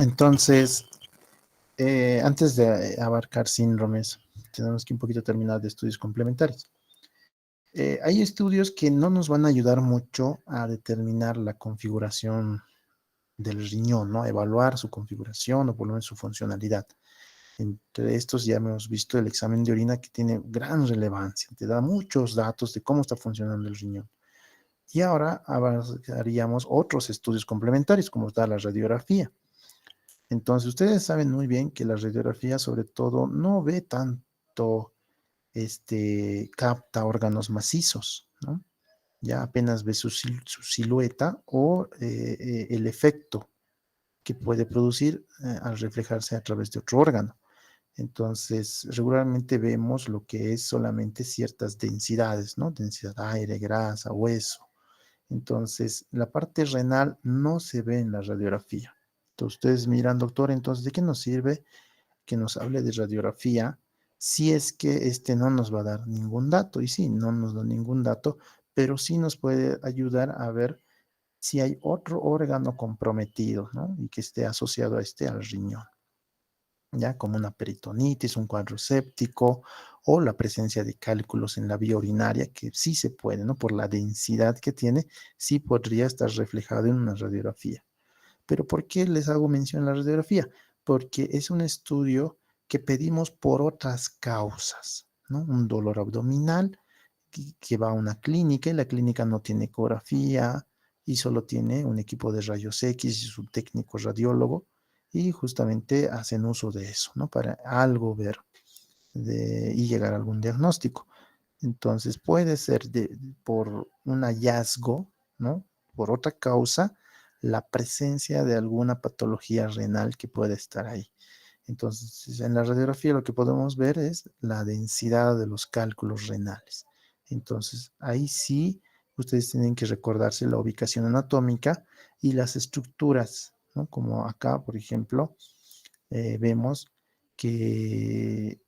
Entonces, antes de abarcar síndromes, tenemos que un poquito terminar de estudios complementarios. Hay estudios que no nos van a ayudar mucho a determinar la configuración del riñón, ¿no? Evaluar su configuración o por lo menos su funcionalidad. Entre estos ya hemos visto el examen de orina que tiene gran relevancia, te da muchos datos de cómo está funcionando el riñón. Y ahora abarcaríamos otros estudios complementarios, como está la radiografía. Entonces, ustedes saben muy bien que la radiografía, sobre todo, no ve tanto, capta órganos macizos, ¿no? Ya apenas ve su silueta o el efecto que puede producir al reflejarse a través de otro órgano. Entonces, regularmente vemos lo que es solamente ciertas densidades, ¿no? Densidad de aire, grasa, hueso. Entonces, la parte renal no se ve en la radiografía. Entonces, ustedes miran, doctor, entonces, ¿de qué nos sirve que nos hable de radiografía si es que no nos va a dar ningún dato? Y sí, no nos da ningún dato, pero sí nos puede ayudar a ver si hay otro órgano comprometido, ¿no? Y que esté asociado a al riñón, ya como una peritonitis, un cuadro séptico o la presencia de cálculos en la vía urinaria, que sí se puede, ¿no? Por la densidad que tiene, sí podría estar reflejado en una radiografía. Pero ¿por qué les hago mención a la radiografía? Porque es un estudio que pedimos por otras causas, ¿no? Un dolor abdominal que va a una clínica y la clínica no tiene ecografía y solo tiene un equipo de rayos X y su técnico radiólogo y justamente hacen uso de eso, ¿no? Para algo ver y llegar a algún diagnóstico. Entonces puede ser por un hallazgo, ¿no? Por otra causa, la presencia de alguna patología renal que puede estar ahí. Entonces, en la radiografía lo que podemos ver es la densidad de los cálculos renales. Entonces, ahí sí, ustedes tienen que recordarse la ubicación anatómica y las estructuras, ¿no? Como acá, por ejemplo, vemos que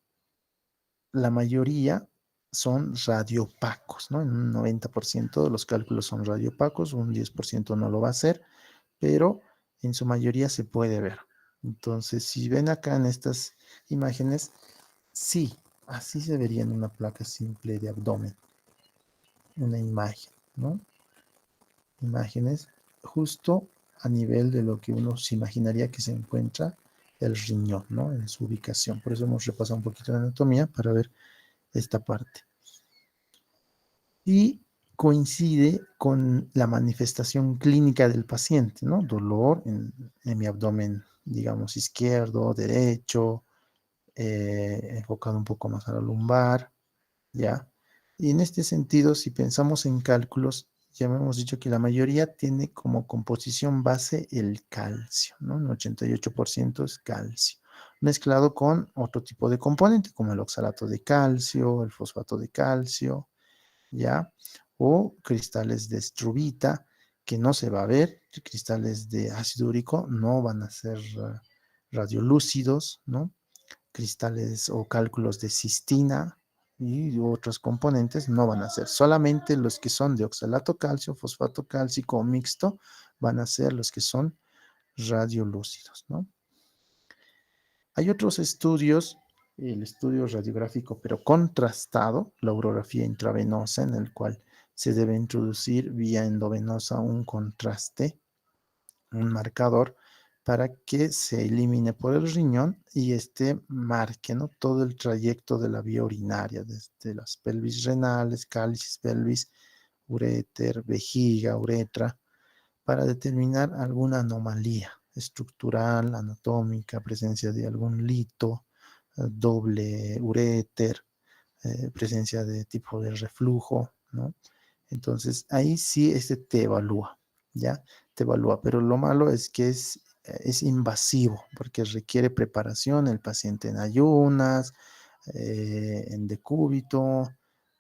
la mayoría son radiopacos, ¿no? En un 90% de los cálculos son radiopacos, un 10% no lo va a hacer, pero en su mayoría se puede ver. Entonces, si ven acá en estas imágenes, sí, así se vería en una placa simple de abdomen, una imagen, ¿no? Imágenes justo a nivel de lo que uno se imaginaría que se encuentra el riñón, ¿no? En su ubicación. Por eso hemos repasado un poquito de anatomía para ver esta parte. Y coincide con la manifestación clínica del paciente, ¿no? Dolor en mi abdomen, digamos, izquierdo, derecho, enfocado un poco más a la lumbar, ¿ya? Y en este sentido, si pensamos en cálculos, ya hemos dicho que la mayoría tiene como composición base el calcio, ¿no? Un 88% es calcio, mezclado con otro tipo de componente, como el oxalato de calcio, el fosfato de calcio, ¿ya? O cristales de struvita, que no se va a ver, cristales de ácido úrico no van a ser radiolúcidos, ¿no? Cristales o cálculos de cistina y otros componentes no van a ser. Solamente los que son de oxalato calcio, fosfato cálcico o mixto van a ser los que son radiolúcidos, ¿no? Hay otros estudios, el estudio radiográfico, pero contrastado, la urografía intravenosa, en el cual se debe introducir vía endovenosa un contraste, un marcador, para que se elimine por el riñón y marque, ¿no? Todo el trayecto de la vía urinaria, desde las pelvis renales, cálices, pelvis, uréter, vejiga, uretra, para determinar alguna anomalía estructural, anatómica, presencia de algún lito, doble uréter, presencia de tipo de reflujo, ¿no? Entonces, ahí sí te evalúa, ¿ya? Te evalúa, pero lo malo es que es invasivo, porque requiere preparación, el paciente en ayunas, en decúbito,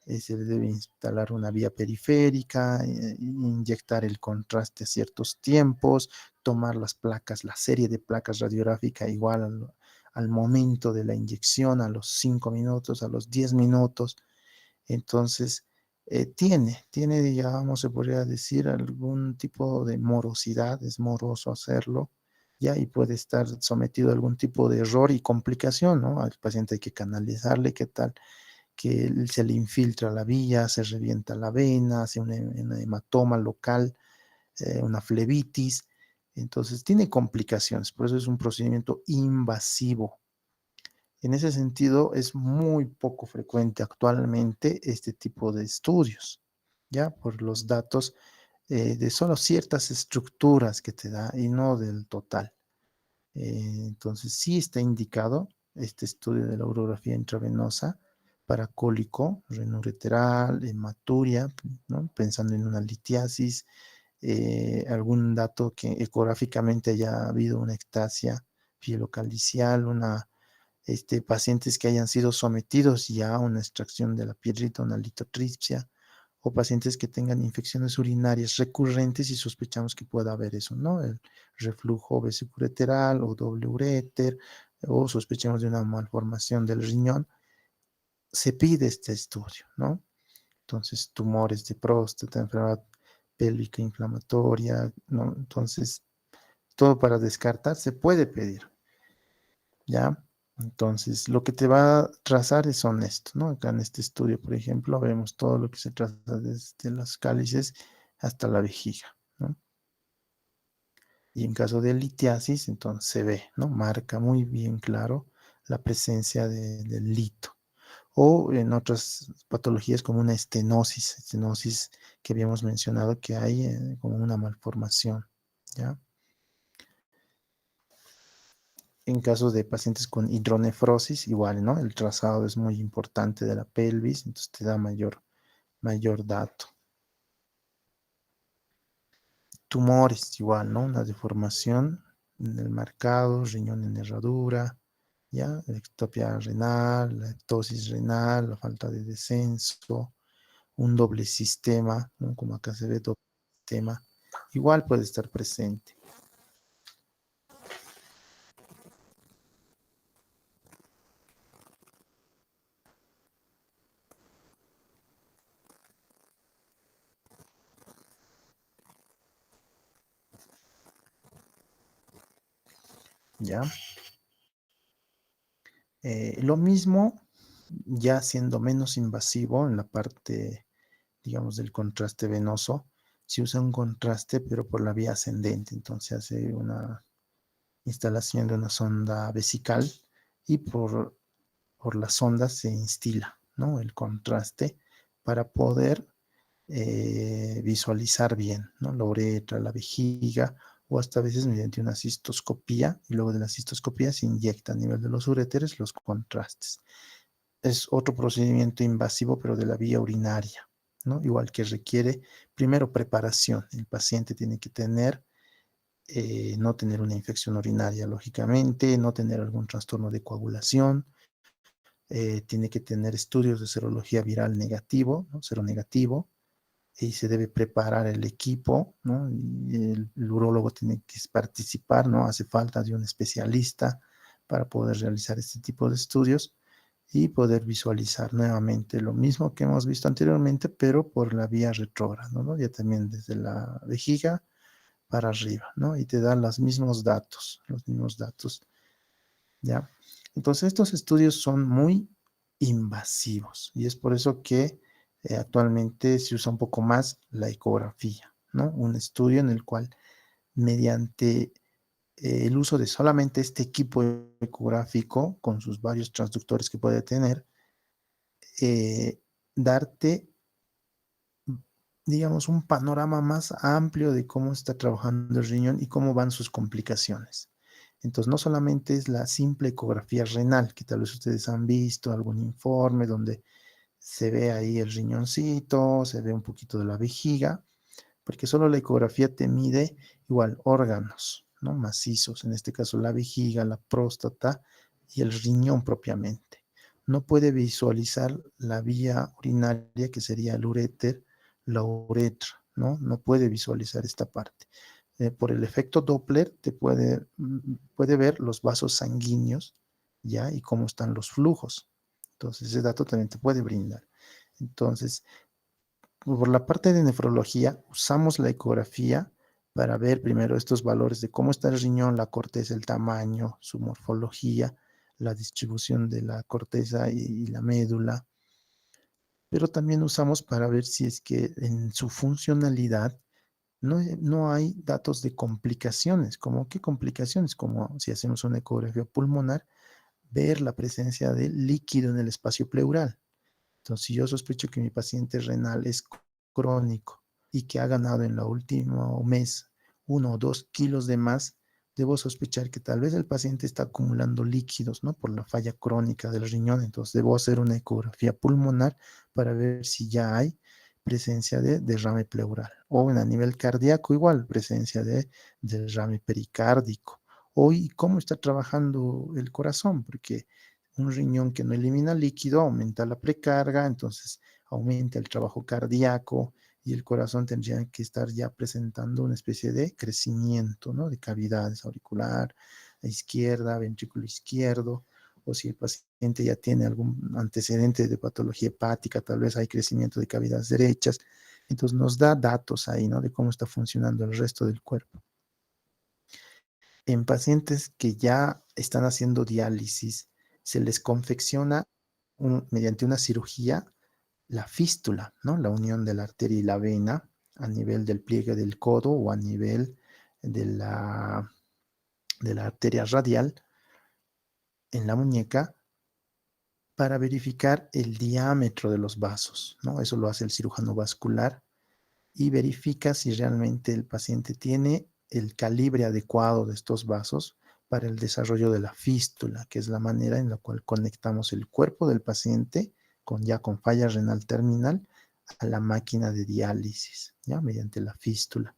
se le debe instalar una vía periférica, inyectar el contraste a ciertos tiempos, tomar las placas, la serie de placas radiográficas igual al momento de la inyección, a los 5 minutos, a los 10 minutos. Entonces, digamos, se podría decir algún tipo de morosidad, es moroso hacerlo, ya, y puede estar sometido a algún tipo de error y complicación, ¿no? Al paciente hay que canalizarle, ¿qué tal? Que se le infiltra la vía, se revienta la vena, hace un hematoma local, una flebitis, entonces tiene complicaciones, por eso es un procedimiento invasivo. En ese sentido, es muy poco frecuente actualmente este tipo de estudios, ya por los datos de solo ciertas estructuras que te da y no del total. Entonces, sí está indicado este estudio de la urografía intravenosa para cólico, renoureteral, hematuria, ¿no? Pensando en una litiasis, algún dato que ecográficamente haya habido una ectasia pielocalicial, pacientes que hayan sido sometidos ya a una extracción de la piedrita, una litotripsia, o pacientes que tengan infecciones urinarias recurrentes y sospechamos que pueda haber eso, ¿no? El reflujo vesicoureteral o doble uréter, o sospechamos de una malformación del riñón, se pide este estudio, ¿no? Entonces, tumores de próstata, enfermedad pélvica inflamatoria, ¿no? Entonces, todo para descartar se puede pedir, ¿ya? Entonces, lo que te va a trazar son esto, ¿no? Acá en este estudio, por ejemplo, vemos todo lo que se traza desde los cálices hasta la vejiga, ¿no? Y en caso de litiasis, entonces se ve, ¿no? Marca muy bien claro la presencia del lito. O en otras patologías como una estenosis que habíamos mencionado que hay como una malformación, ¿ya? En caso de pacientes con hidronefrosis, igual, ¿no? El trazado es muy importante de la pelvis, entonces te da mayor dato. Tumores, igual, ¿no? Una deformación en el marcado, riñón en herradura, ¿ya? Ectopia renal, la ectosis renal, la falta de descenso, un doble sistema, ¿no? Como acá se ve doble sistema, igual puede estar presente. ¿Ya? Lo mismo, ya siendo menos invasivo en la parte, digamos, del contraste venoso, se usa un contraste, pero por la vía ascendente. Entonces hace una instalación de una sonda vesical y por la sonda se instila, ¿no? El contraste para poder visualizar bien, ¿no? La uretra, la vejiga, o hasta a veces mediante una cistoscopía, y luego de la cistoscopía se inyecta a nivel de los uréteres los contrastes. Es otro procedimiento invasivo, pero de la vía urinaria, ¿no? Igual que requiere primero preparación. El paciente tiene que no tener una infección urinaria, lógicamente, no tener algún trastorno de coagulación, tiene que tener estudios de serología viral negativo, ¿no? Seronegativo, y se debe preparar el equipo, ¿no? Y el urólogo tiene que participar, ¿no? Hace falta de un especialista para poder realizar este tipo de estudios y poder visualizar nuevamente lo mismo que hemos visto anteriormente, pero por la vía retrógrada, ¿no? Ya también desde la vejiga para arriba, ¿no? Y te dan los mismos datos, ¿ya? Entonces, estos estudios son muy invasivos y es por eso que actualmente se usa un poco más la ecografía, ¿no? Un estudio en el cual, mediante el uso de solamente este equipo ecográfico, con sus varios transductores que puede tener, darte, digamos, un panorama más amplio de cómo está trabajando el riñón y cómo van sus complicaciones. Entonces, no solamente es la simple ecografía renal, que tal vez ustedes han visto algún informe donde se ve ahí el riñoncito, se ve un poquito de la vejiga, porque solo la ecografía te mide igual órganos, ¿no? Macizos, en este caso la vejiga, la próstata y el riñón propiamente. No puede visualizar la vía urinaria, que sería el uréter, la uretra, ¿no? No puede visualizar esta parte. Por el efecto Doppler puede ver los vasos sanguíneos, ¿ya? Y cómo están los flujos. Entonces, ese dato también te puede brindar. Entonces, por la parte de nefrología, usamos la ecografía para ver primero estos valores de cómo está el riñón, la corteza, el tamaño, su morfología, la distribución de la corteza y la médula, pero también usamos para ver si es que en su funcionalidad no hay datos de complicaciones. ¿Cómo qué complicaciones? Como si hacemos una ecografía pulmonar, ver la presencia de líquido en el espacio pleural. Entonces, si yo sospecho que mi paciente renal es crónico y que ha ganado en el último mes 1 o 2 kilos de más, debo sospechar que tal vez el paciente está acumulando líquidos, ¿no? Por la falla crónica del riñón. Entonces, debo hacer una ecografía pulmonar para ver si ya hay presencia de derrame pleural. O a nivel cardíaco, igual, presencia de derrame pericárdico. O y cómo está trabajando el corazón, porque un riñón que no elimina líquido aumenta la precarga, entonces aumenta el trabajo cardíaco y el corazón tendría que estar ya presentando una especie de crecimiento, ¿no? De cavidades auricular, izquierda, ventrículo izquierdo, o si el paciente ya tiene algún antecedente de patología hepática, tal vez hay crecimiento de cavidades derechas. Entonces nos da datos ahí, ¿no? De cómo está funcionando el resto del cuerpo. En pacientes que ya están haciendo diálisis, se les confecciona mediante una cirugía la fístula, ¿no? La unión de la arteria y la vena a nivel del pliegue del codo o a nivel de la arteria radial en la muñeca para verificar el diámetro de los vasos, ¿no? Eso lo hace el cirujano vascular y verifica si realmente el paciente tiene el calibre adecuado de estos vasos para el desarrollo de la fístula, que es la manera en la cual conectamos el cuerpo del paciente con falla renal terminal a la máquina de diálisis, ¿ya? Mediante la fístula.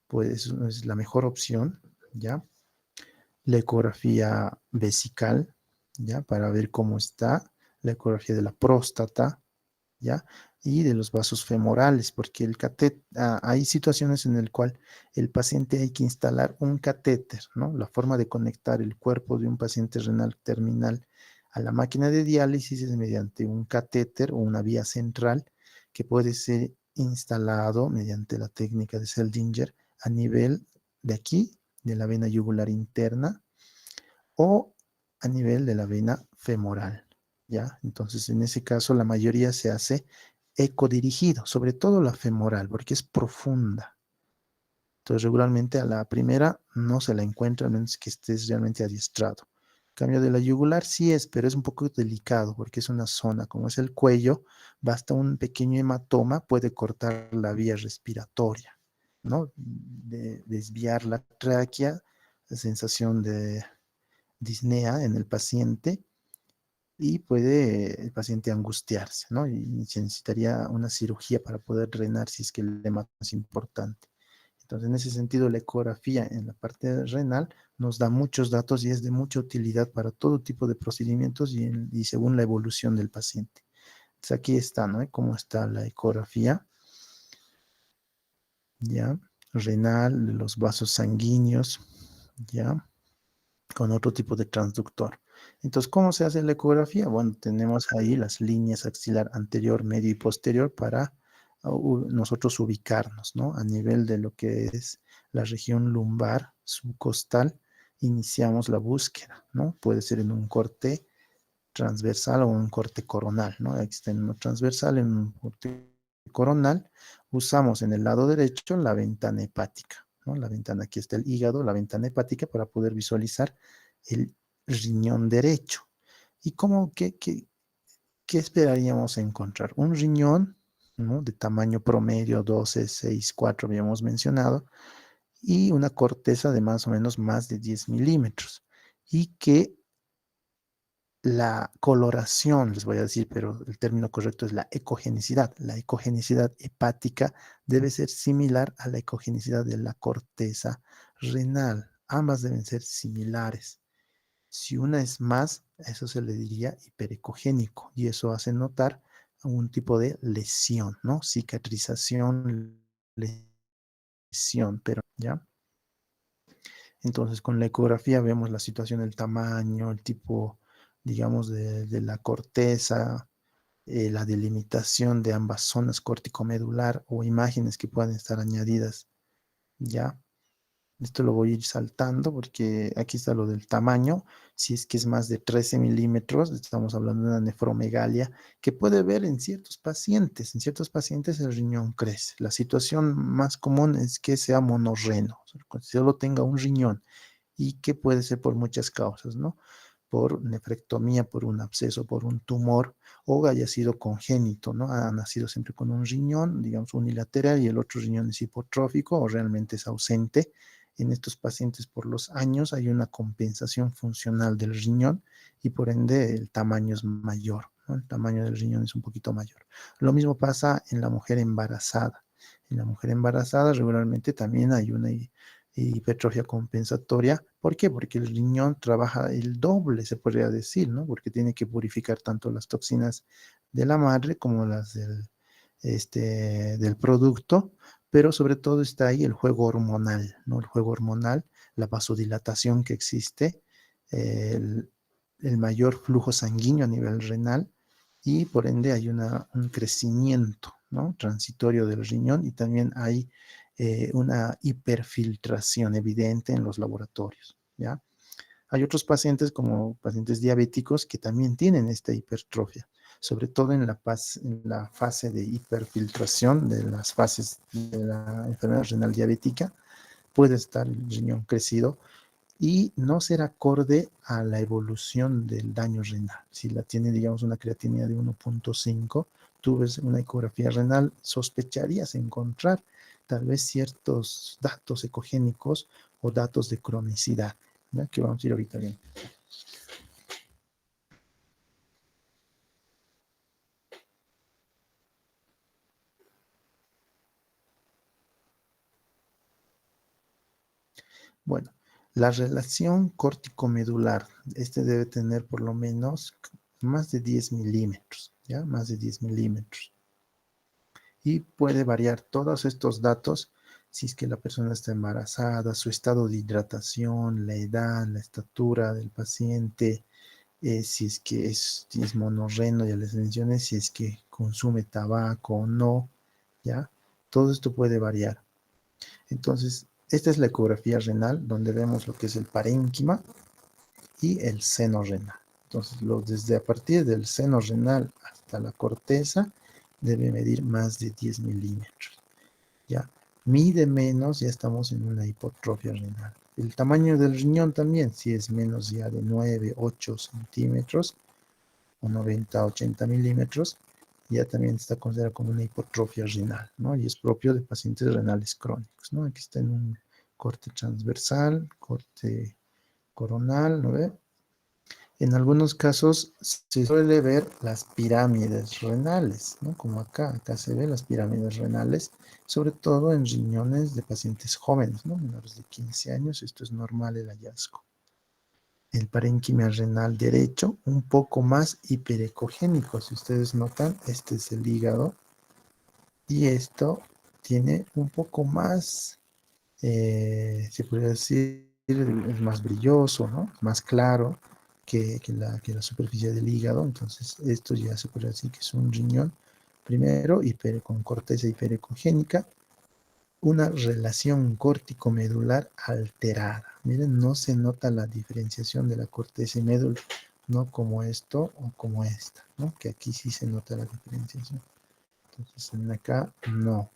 Pues es la mejor opción, ¿ya? La ecografía vesical, ¿ya? Para ver cómo está, la ecografía de la próstata, ¿ya? Y de los vasos femorales, porque hay situaciones en las cuales el paciente hay que instalar un catéter, ¿no? La forma de conectar el cuerpo de un paciente renal terminal a la máquina de diálisis es mediante un catéter o una vía central que puede ser instalado mediante la técnica de Seldinger a nivel de aquí, de la vena yugular interna, o a nivel de la vena femoral, ¿ya? Entonces, en ese caso, la mayoría se hace ecodirigido, sobre todo la femoral, porque es profunda. Entonces, regularmente a la primera no se la encuentra, a menos que estés realmente adiestrado. En cambio de la yugular sí es, pero es un poco delicado, porque es una zona, como es el cuello, basta un pequeño hematoma, puede cortar la vía respiratoria, ¿no? Desviar la tráquea, la sensación de disnea en el paciente y puede el paciente angustiarse, ¿no? Y se necesitaría una cirugía para poder drenar si es que el hematoma es importante. Entonces, en ese sentido, la ecografía en la parte renal nos da muchos datos y es de mucha utilidad para todo tipo de procedimientos y según la evolución del paciente. Entonces, aquí está, ¿no? Cómo está la ecografía, ¿ya? Renal, de los vasos sanguíneos, ¿ya? Con otro tipo de transductor. Entonces, ¿cómo se hace la ecografía? Bueno, tenemos ahí las líneas axilar anterior, medio y posterior para nosotros ubicarnos, ¿no? A nivel de lo que es la región lumbar, subcostal, iniciamos la búsqueda, ¿no? Puede ser en un corte transversal o un corte coronal, ¿no? Existe en uno transversal, en un corte coronal, usamos en el lado derecho la ventana hepática, ¿no? La ventana, aquí está el hígado, la ventana hepática para poder visualizar el riñón derecho. ¿Y qué esperaríamos encontrar? Un riñón, ¿no? De tamaño promedio 12, 6, 4 habíamos mencionado, y una corteza de más o menos más de 10 milímetros, y que la coloración, les voy a decir, pero el término correcto es la ecogenicidad. La ecogenicidad hepática debe ser similar a la ecogenicidad de la corteza renal. Ambas deben ser similares. Si una es más, a eso se le diría hiperecogénico y eso hace notar un tipo de lesión, ¿no? Cicatrización, lesión, pero ya. Entonces, con la ecografía vemos la situación, el tamaño, el tipo, digamos, de la corteza, la delimitación de ambas zonas corticomedular o imágenes que puedan estar añadidas ¿ya? Esto lo voy a ir saltando porque aquí está lo del tamaño. Si es que es más de 13 milímetros, estamos hablando de una nefromegalia que puede ver en ciertos pacientes. En ciertos pacientes el riñón crece. La situación más común es que sea monorreno, o sea, que solo tenga un riñón y que puede ser por muchas causas, ¿no? Por nefrectomía, por un absceso, por un tumor, o haya sido congénito, ¿no? Ha nacido siempre con un riñón, digamos, unilateral y el otro riñón es hipotrófico o realmente es ausente. En estos pacientes por los años hay una compensación funcional del riñón y por ende el tamaño es mayor, ¿no? El tamaño del riñón es un poquito mayor. Lo mismo pasa en la mujer embarazada. En la mujer embarazada regularmente también hay una hipertrofia compensatoria. ¿Por qué? Porque el riñón trabaja el doble, se podría decir, ¿no? Porque tiene que purificar tanto las toxinas de la madre como las del producto, pero sobre todo está ahí el juego hormonal, ¿no? El juego hormonal, la vasodilatación que existe, el, el mayor flujo sanguíneo a nivel renal y por ende hay un crecimiento, ¿no? Transitorio del riñón y también hay una hiperfiltración evidente en los laboratorios, ¿ya? Hay otros pacientes como pacientes diabéticos que también tienen esta hipertrofia, sobre todo en la fase de hiperfiltración de las fases de la enfermedad renal diabética, puede estar el riñón crecido y no ser acorde a la evolución del daño renal. Si la tiene, digamos, una creatinina de 1.5, tú ves una ecografía renal, sospecharías encontrar tal vez ciertos datos ecogénicos o datos de cronicidad, ¿ya? Que vamos a ir ahorita bien. Bueno, la relación córtico-medular, este debe tener por lo menos más de 10 milímetros, ¿ya? Más de 10 milímetros. Y puede variar todos estos datos si es que la persona está embarazada, su estado de hidratación, la edad, la estatura del paciente, si es que si es monorreno, ya les mencioné, si es que consume tabaco o no, ¿ya? Todo esto puede variar. Entonces, esta es la ecografía renal, donde vemos lo que es el parénquima y el seno renal. Entonces, desde a partir del seno renal hasta la corteza, debe medir más de 10 milímetros. ¿Ya? Mide menos, ya estamos en una hipotrofia renal. El tamaño del riñón también, si es menos ya de 9, 8 centímetros o 90, 80 milímetros, ya también está considerado como una hipotrofia renal, ¿no? Y es propio de pacientes renales crónicos, ¿no? Aquí está en un corte transversal, corte coronal, ¿no ve? En algunos casos se suele ver las pirámides renales, ¿no? Como acá se ven las pirámides renales, sobre todo en riñones de pacientes jóvenes, ¿no? Menores de 15 años, esto es normal el hallazgo. El parénquima renal derecho, un poco más hiperecogénico, si ustedes notan, este es el hígado, y esto tiene un poco más, se podría decir, es más brilloso, ¿no? Más claro que la superficie del hígado. Entonces, esto ya se podría decir que es un riñón, primero, con corteza hiperecogénica, una relación córtico-medular alterada. Miren, no se nota la diferenciación de la corteza y médula, no como esto o como esta, ¿no? Que aquí sí se nota la diferenciación. Entonces, en acá no.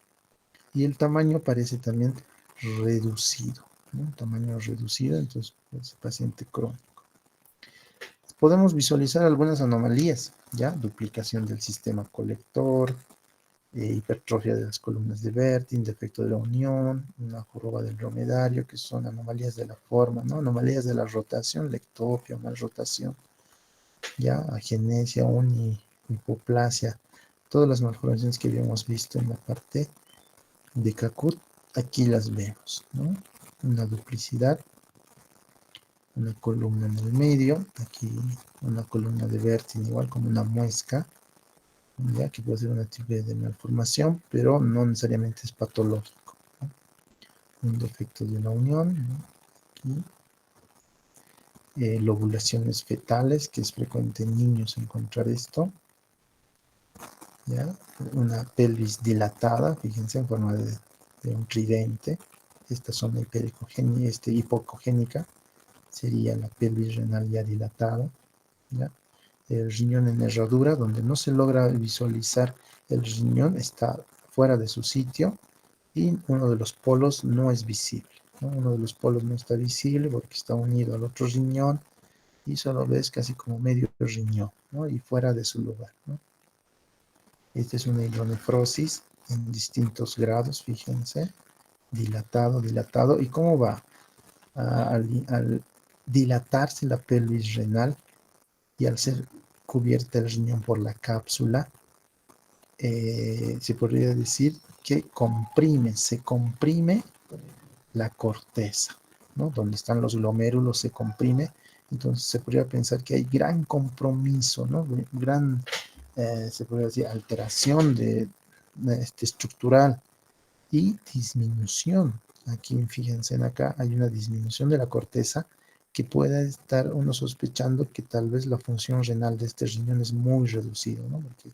Y el tamaño parece también reducido, ¿no? Tamaño reducido, entonces es paciente crónico. Podemos visualizar algunas anomalías, ¿ya? Duplicación del sistema colector, hipertrofia de las columnas de Bertin, defecto de la unión, una joroba del dromedario, que son anomalías de la forma, ¿no? Anomalías de la rotación, lectopia, malrotación, ¿ya? Agenesia, hipoplasia, todas las malformaciones que habíamos visto en la parte de Kakut, aquí las vemos, ¿no? Una duplicidad, una columna en el medio, aquí una columna de Bertin igual como una muesca, ya que puede ser una tipo de malformación, pero no necesariamente es patológico, ¿no? Un defecto de una unión, ¿no? Aquí, lobulaciones fetales, que es frecuente en niños encontrar esto, ¿ya? Una pelvis dilatada, fíjense, en forma de un tridente, esta zona hipocogénica, sería la pelvis renal ya dilatada, ¿ya? El riñón en herradura, donde no se logra visualizar el riñón, está fuera de su sitio y uno de los polos no es visible, ¿no? Uno de los polos no está visible porque está unido al otro riñón y solo ves casi como medio riñón, ¿no? Y fuera de su lugar, ¿no? Esta es una hidronefrosis en distintos grados, fíjense, dilatado, dilatado. ¿Y cómo va? Al dilatarse la pelvis renal y al ser cubierta el riñón por la cápsula, se podría decir que se comprime la corteza, ¿no? Donde están los glomérulos se comprime, entonces se podría pensar que hay gran compromiso, ¿no? Gran, se podría decir, alteración estructural y disminución. Aquí, fíjense en acá, hay una disminución de la corteza que pueda estar uno sospechando que tal vez la función renal de este riñón es muy reducida, ¿no? Porque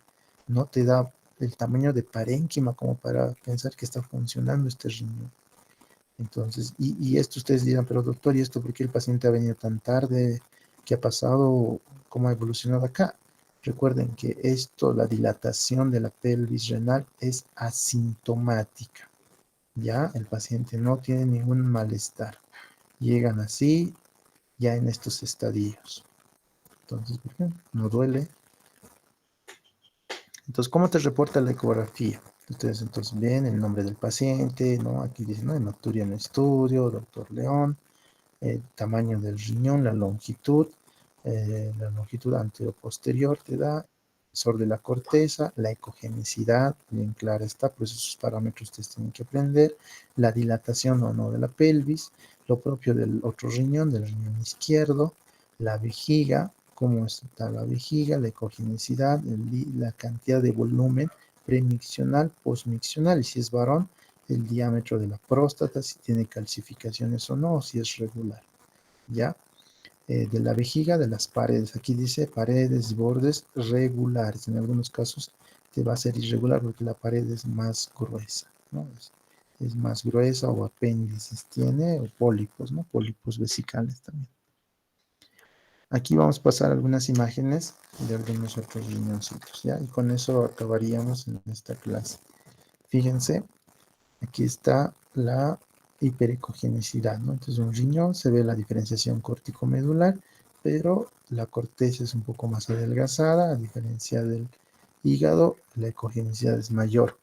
no te da el tamaño de parénquima como para pensar que está funcionando este riñón. Entonces, y esto ustedes dirán, pero doctor, ¿y esto por qué el paciente ha venido tan tarde? ¿Qué ha pasado? ¿Cómo ha evolucionado acá? Recuerden que esto, la dilatación de la pelvis renal es asintomática. Ya el paciente no tiene ningún malestar. Llegan así, ya en estos estadios. Entonces, ¿por qué? No duele. Entonces, ¿cómo te reporta la ecografía? Ustedes entonces ven el nombre del paciente, ¿no? Aquí dice, ¿no? Hematuria en estudio, doctor León, tamaño del riñón, la longitud anteroposterior te da, espesor de la corteza, la ecogenicidad, bien clara está, pues esos parámetros ustedes tienen que aprender, la dilatación o no de la pelvis, lo propio del otro riñón, del riñón izquierdo, la vejiga, cómo está la vejiga, la ecogenicidad, la cantidad de volumen premiccional, postmiccional, y si es varón, el diámetro de la próstata, si tiene calcificaciones o no, o si es regular, ¿ya? De la vejiga, de las paredes, aquí dice paredes y bordes regulares, en algunos casos te va a ser irregular porque la pared es más gruesa, ¿no? Es más gruesa o apéndices tiene, o pólipos, ¿no? Pólipos vesicales también. Aquí vamos a pasar algunas imágenes de algunos otros riñoncitos, ¿ya? Y con eso acabaríamos en esta clase. Fíjense, aquí está la hiperecogenicidad, ¿no? Entonces, un riñón se ve la diferenciación córtico-medular, pero la corteza es un poco más adelgazada, a diferencia del hígado, la ecogenicidad es mayor.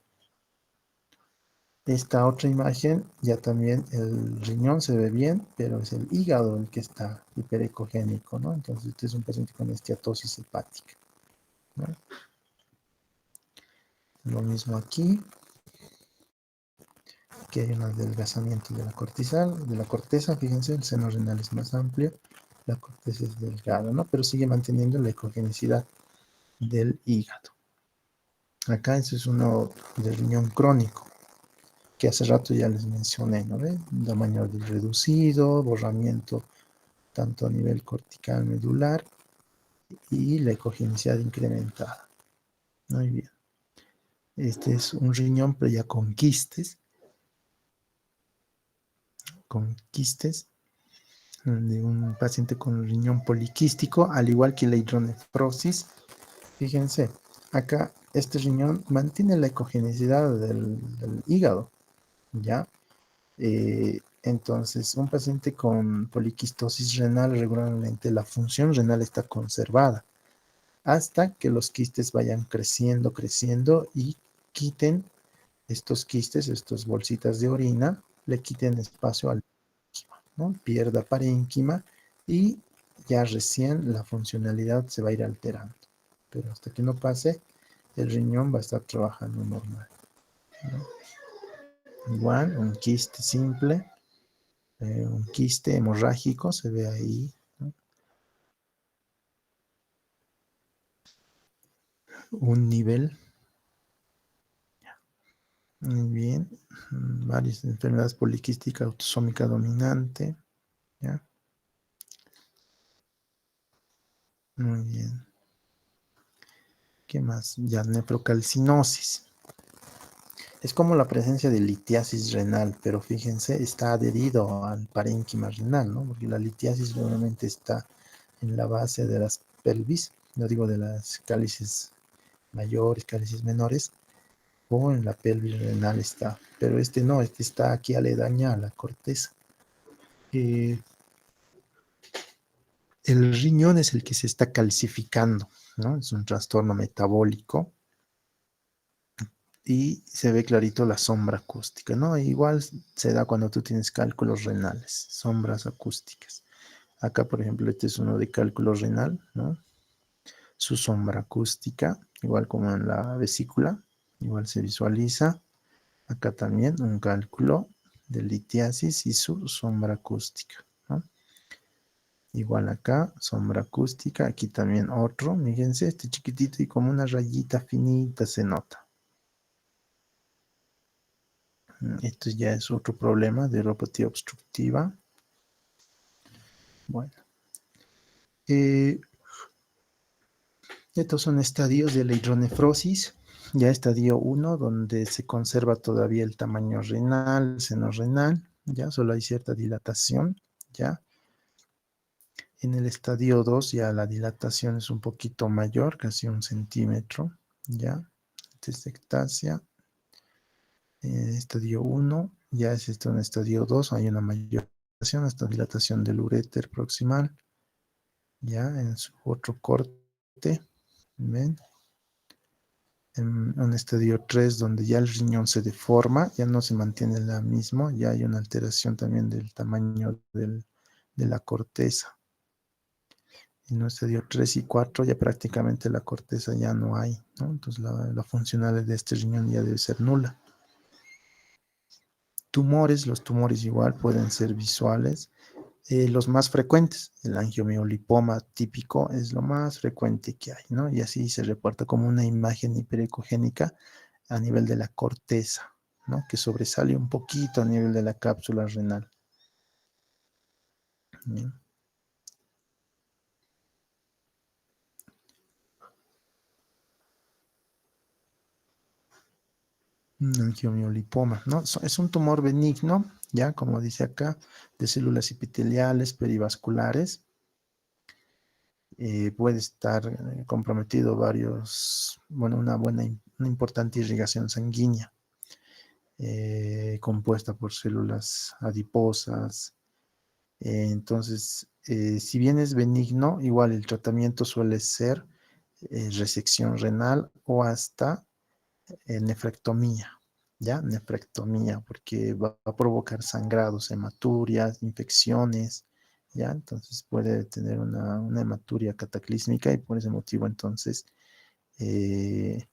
Esta otra imagen, ya también el riñón se ve bien, pero es el hígado el que está hiperecogénico, ¿no? Entonces, este es un paciente con esteatosis hepática, ¿no? Lo mismo aquí, que hay un adelgazamiento de la corteza, fíjense, el seno renal es más amplio, la corteza es delgada, ¿no? Pero sigue manteniendo la ecogenicidad del hígado. Acá ese es uno del riñón crónico, que hace rato ya les mencioné, ¿no? ¿Ve? Un tamaño reducido, borramiento tanto a nivel cortical medular y la ecogenicidad incrementada. Muy bien. Este es un riñón, pero ya con quistes de un paciente con riñón poliquístico, al igual que la hidronefrosis. Fíjense, acá este riñón mantiene la ecogenicidad del hígado, ¿ya? Entonces, un paciente con poliquistosis renal, regularmente la función renal está conservada hasta que los quistes vayan creciendo, creciendo y quiten estos quistes, estas bolsitas de orina, le quiten espacio al parénquima, ¿no? Pierda parénquima y ya recién la funcionalidad se va a ir alterando. Pero hasta que no pase, el riñón va a estar trabajando normal, ¿no? Igual, un quiste simple, un quiste hemorrágico, se ve ahí, ¿no? Un nivel, muy bien, varias enfermedades poliquísticas autosómica dominante, ¿ya? Muy bien. ¿Qué más? Ya, nefrocalcinosis. Es como la presencia de litiasis renal, pero fíjense, está adherido al parénquima renal, ¿no? Porque la litiasis realmente está en la base de las pelvis, no digo de las cálices mayores, cálices menores, o en la pelvis renal está, pero este no, este está aquí aledaña a la corteza. Eh, el riñón es el que se está calcificando, ¿no? Es un trastorno metabólico y se ve clarito la sombra acústica, ¿no? Igual se da cuando tú tienes cálculos renales, sombras acústicas. Acá, por ejemplo, este es uno de cálculo renal, ¿no? Su sombra acústica, igual como en la vesícula, igual se visualiza. Acá también un cálculo de litiasis y su sombra acústica, ¿no? Igual acá, sombra acústica, aquí también otro, fíjense, este chiquitito y como una rayita finita se nota. Esto ya es otro problema de neuropatía obstructiva. Bueno, eh, estos son estadios de la hidronefrosis. Ya estadio 1, donde se conserva todavía el tamaño renal, seno renal, ya solo hay cierta dilatación, ya. En el estadio 2 ya la dilatación es un poquito mayor, casi 1 centímetro, ya. Esta es ectasia. Estadio 1, ya es esto en estadio 2, hay una mayor dilatación, esta dilatación del uréter proximal, ya en su otro corte, ¿ven? En un estadio 3 donde ya el riñón se deforma, ya no se mantiene la misma, ya hay una alteración también del tamaño de la corteza. En un estadio 3 y 4 ya prácticamente la corteza ya no hay, ¿no? Entonces la funcionalidad de este riñón ya debe ser nula. Tumores, los tumores igual pueden ser visuales. Los más frecuentes, el angiomiolipoma típico es lo más frecuente que hay, ¿no? Y así se reporta como una imagen hiperecogénica a nivel de la corteza, ¿no? Que sobresale un poquito a nivel de la cápsula renal. ¿Bien? Un angiomiolipoma, ¿no? Es un tumor benigno, ya como dice acá, de células epiteliales perivasculares. Puede estar comprometido bueno, una importante irrigación sanguínea, compuesta por células adiposas. Entonces, si bien es benigno, igual el tratamiento suele ser resección renal o hasta nefrectomía, ¿ya? Nefrectomía, porque va a provocar sangrados, hematurias, infecciones, ¿ya? Entonces puede tener una hematuria cataclísmica y por ese motivo entonces, eh,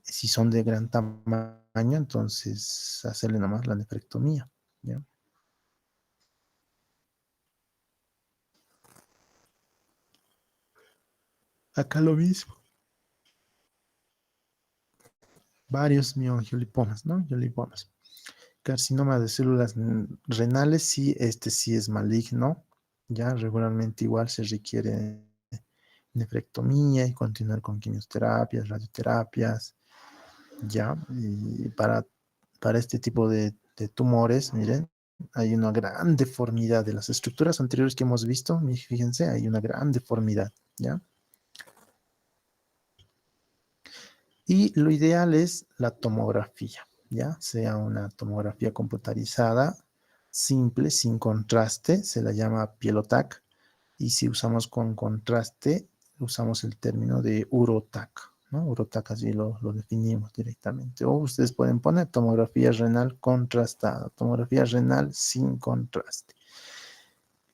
si son de gran tamaño, entonces hacerle nomás la nefrectomía, ¿ya? Acá lo mismo. Varios mioangiolipomas, ¿no? Angiolipomas. Carcinoma de células renales, sí, este sí es maligno. Ya regularmente igual se requiere nefrectomía y continuar con quimioterapias, radioterapias. Ya, y para este tipo de tumores, miren, hay una gran deformidad de las estructuras anteriores que hemos visto. Fíjense, hay una gran deformidad. ¿Ya? Y lo ideal es la tomografía, ¿ya? Sea una tomografía computarizada, simple, sin contraste, se la llama Pielotac, y si usamos con contraste, usamos el término de Urotac, ¿no? Urotac así lo definimos directamente. O ustedes pueden poner tomografía renal contrastada, tomografía renal sin contraste.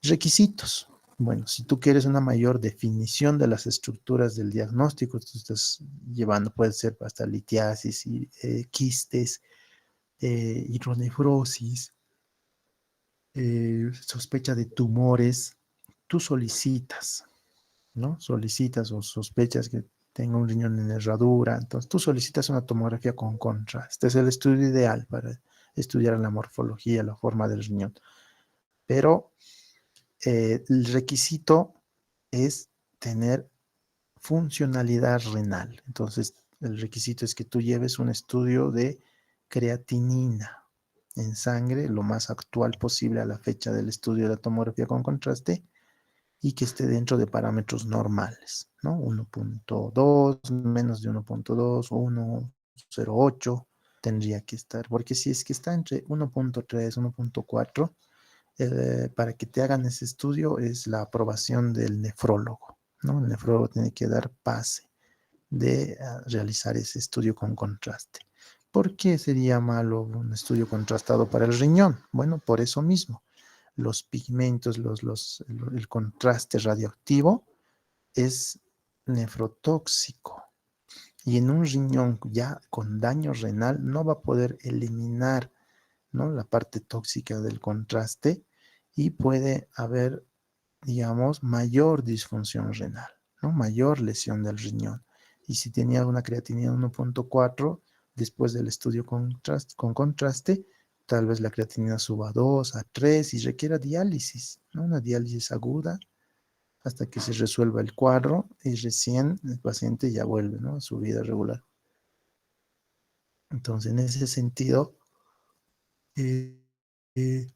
Requisitos. Bueno, si tú quieres una mayor definición de las estructuras del diagnóstico, tú estás llevando, puede ser hasta litiasis, quistes, hidronefrosis, sospecha de tumores, tú solicitas, ¿no? Solicitas o sospechas que tenga un riñón en herradura, entonces tú solicitas una tomografía con contraste. Este es el estudio ideal para estudiar la morfología, la forma del riñón. Pero el requisito es tener funcionalidad renal. Entonces, el requisito es que tú lleves un estudio de creatinina en sangre, lo más actual posible a la fecha del estudio de la tomografía con contraste, y que esté dentro de parámetros normales, ¿no? 1.2, menos de 1.2, 1.08 tendría que estar, porque si es que está entre 1.3, 1.4, para que te hagan ese estudio es la aprobación del nefrólogo, ¿no? El nefrólogo tiene que dar pase de realizar ese estudio con contraste. ¿Por qué sería malo un estudio contrastado para el riñón? Bueno, por eso mismo. Los pigmentos, el contraste radioactivo es nefrotóxico. Y en un riñón ya con daño renal no va a poder eliminar, ¿no?, la parte tóxica del contraste, y puede haber, digamos, mayor disfunción renal, ¿no? Mayor lesión del riñón. Y si tenía una creatinina 1.4, después del estudio con contraste, tal vez la creatinina suba a 2, a 3 y requiera diálisis, ¿no? Una diálisis aguda hasta que se resuelva el cuadro y recién el paciente ya vuelve, ¿no?, a su vida regular. Entonces, en ese sentido, eh, eh,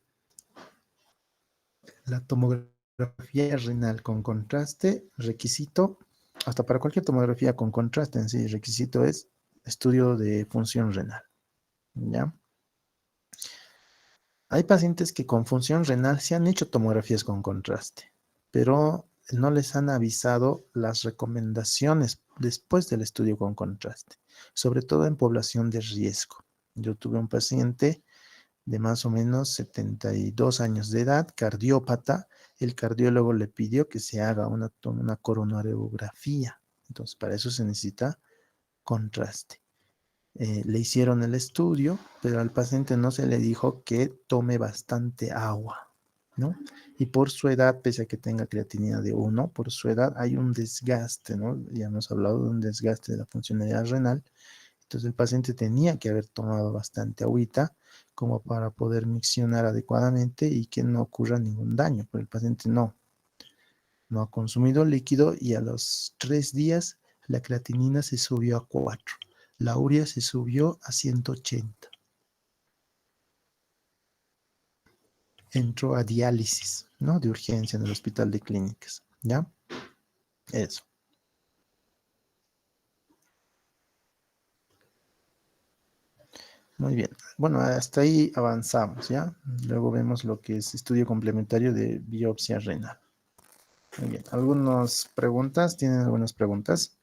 la tomografía renal con contraste, requisito, hasta para cualquier tomografía con contraste en sí, requisito es estudio de función renal, ¿ya? Hay pacientes que con función renal se han hecho tomografías con contraste, pero no les han avisado las recomendaciones después del estudio con contraste, sobre todo en población de riesgo. Yo tuve un paciente de más o menos 72 años de edad, cardiópata. El cardiólogo le pidió que se haga una coronariografía. Entonces, para eso se necesita contraste. Le hicieron el estudio, pero al paciente no se le dijo que tome bastante agua, ¿no? Y por su edad, pese a que tenga creatinina de 1, por su edad hay un desgaste, ¿no? Ya hemos hablado de un desgaste de la funcionalidad renal. Entonces el paciente tenía que haber tomado bastante agüita como para poder miccionar adecuadamente y que no ocurra ningún daño, pero el paciente no ha consumido líquido, y a los 3 días la creatinina se subió a 4, la urea se subió a 180. Entró a diálisis, ¿no?, de urgencia en el hospital de clínicas, ¿ya? Eso. Muy bien. Bueno, hasta ahí avanzamos, ¿ya? Luego vemos lo que es estudio complementario de biopsia renal. Muy bien. ¿Algunas preguntas? ¿Tienen algunas preguntas?